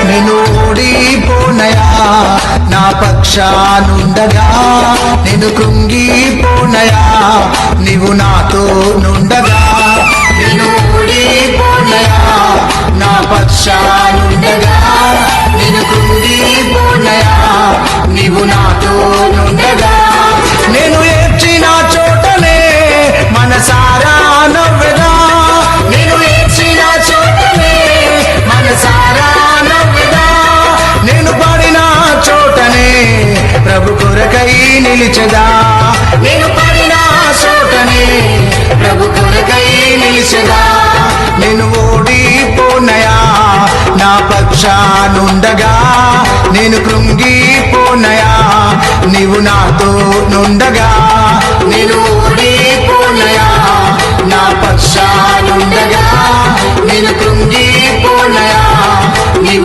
నేను ఓడిపోనయా, నా పక్షానుండగా నేను కృంగిపోనయా, నీవు నాతో నుండగా. నేను ఓడిపోనయా, నా పక్షానుండగా నేను కృంగిపోనయా, నీవు నాతో నుండగా. నేను ఏడ్చిన చోటనే మనసారా నవ్వెదా, నేను ఏడ్చిన చోటనే మనసారా నవ్వెదా, నేను పడిన చోటనే ప్రభు కొరకై నిలిచెదా, నేను పడిన చోటనే ప్రభు కొరకై నిలిచెదా. నేను ఓడిపోనయా, నా పక్షానుండగా నేను కృంగిపోనయా, నీవు నాతో నుండగా. నేను ఓడిపోనయా, నా పక్షానుండగా నేను కృంగిపోనయా,